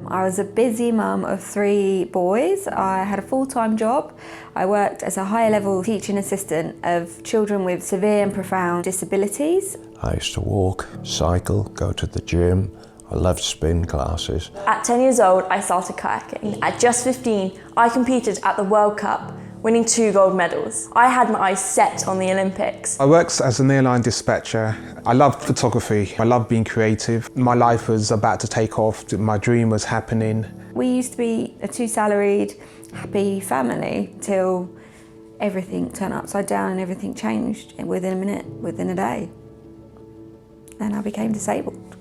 I was a busy mum of 3 boys. I had a full-time job. I worked as a higher-level teaching assistant of children with severe and profound disabilities. I used to walk, cycle, go to the gym. I loved spin classes. At 10 years old, I started kayaking. At just 15, I competed at the World Cup, winning 2 gold medals. I had my eyes set on the Olympics. I worked as an airline dispatcher. I loved photography. I loved being creative. My life was about to take off. My dream was happening. We used to be a 2-salaried, happy family till everything turned upside down and everything changed within a minute, within a day. And I became disabled.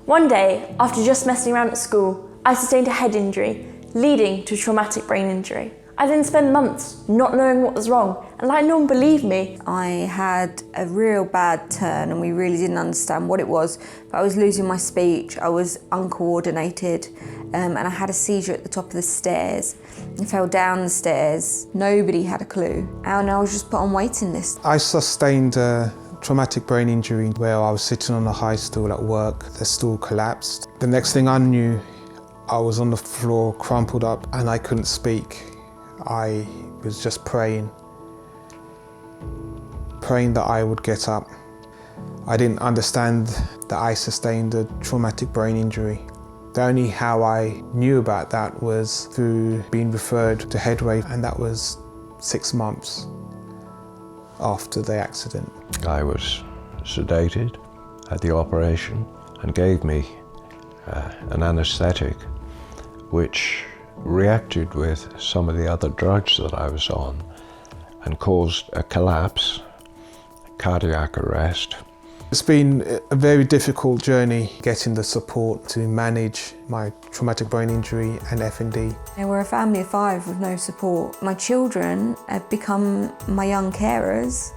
One day, after just messing around at school, I sustained a head injury, leading to a traumatic brain injury. I then spent months not knowing what was wrong, and like no one believed me. I had a real bad turn and we really didn't understand what it was, but I was losing my speech, I was uncoordinated, and I had a seizure at the top of the stairs. I fell down the stairs. Nobody had a clue, and I was just put on waiting list. I sustained a traumatic brain injury where I was sitting on a high stool at work. The stool collapsed. The next thing I knew, I was on the floor, crumpled up, and I couldn't speak. I was just praying that I would get up. I didn't understand that I sustained a traumatic brain injury. The only how I knew about that was through being referred to Headway, and that was 6 months after the accident. I was sedated, had the operation, and gave me an anaesthetic which reacted with some of the other drugs that I was on and caused a collapse, cardiac arrest. It's been a very difficult journey getting the support to manage my traumatic brain injury and FND. We're a family of 5 with no support. My children have become my young carers.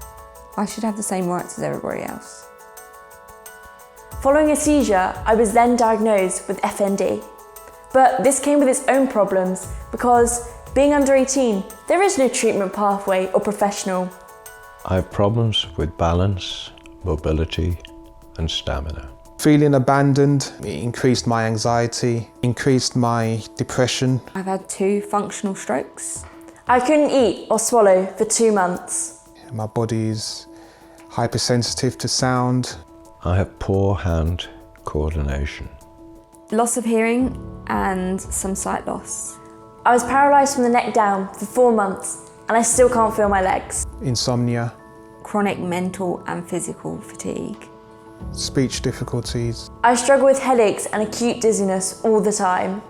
I should have the same rights as everybody else. Following a seizure, I was then diagnosed with FND. But this came with its own problems because, being under 18, there is no treatment pathway or professional. I have problems with balance, mobility, and stamina. Feeling abandoned, it increased my anxiety, increased my depression. I've had 2 functional strokes. I couldn't eat or swallow for 2 months. My body is hypersensitive to sound. I have poor hand coordination. Loss of hearing and some sight loss. I was paralysed from the neck down for 4 months and I still can't feel my legs. Insomnia. Chronic mental and physical fatigue. Speech difficulties. I struggle with headaches and acute dizziness all the time.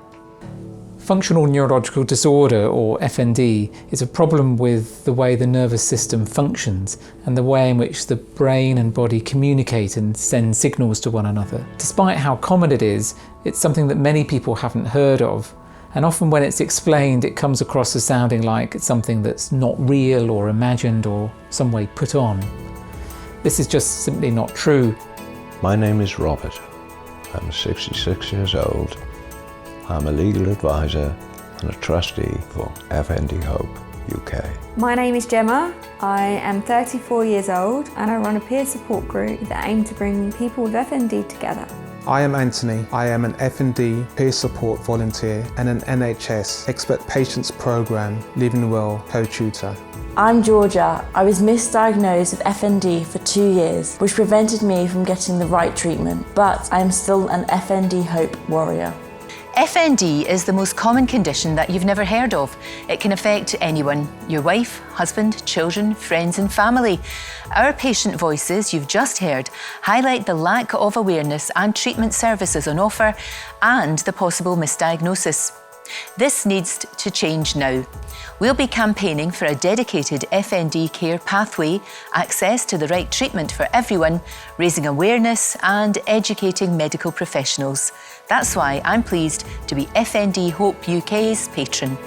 Functional Neurological Disorder, or FND, is a problem with the way the nervous system functions and the way in which the brain and body communicate and send signals to one another. Despite how common it is, it's something that many people haven't heard of, and often when it's explained it comes across as sounding like it's something that's not real or imagined or some way put on. This is just simply not true. My name is Robert. I'm 66 years old. I'm a legal advisor and a trustee for FND Hope UK. My name is Gemma. I am 34 years old and I run a peer support group that aim to bring people with FND together. I am Anthony. I am an FND peer support volunteer and an NHS Expert Patients Programme Living Well co-tutor. I'm Georgia. I was misdiagnosed with FND for 2 years, which prevented me from getting the right treatment, but I am still an FND Hope warrior. FND is the most common condition that you've never heard of. It can affect anyone, your wife, husband, children, friends and family. Our patient voices you've just heard highlight the lack of awareness and treatment services on offer and the possible misdiagnosis. This needs to change now. We'll be campaigning for a dedicated FND care pathway, access to the right treatment for everyone, raising awareness and educating medical professionals. That's why I'm pleased to be FND Hope UK's patron.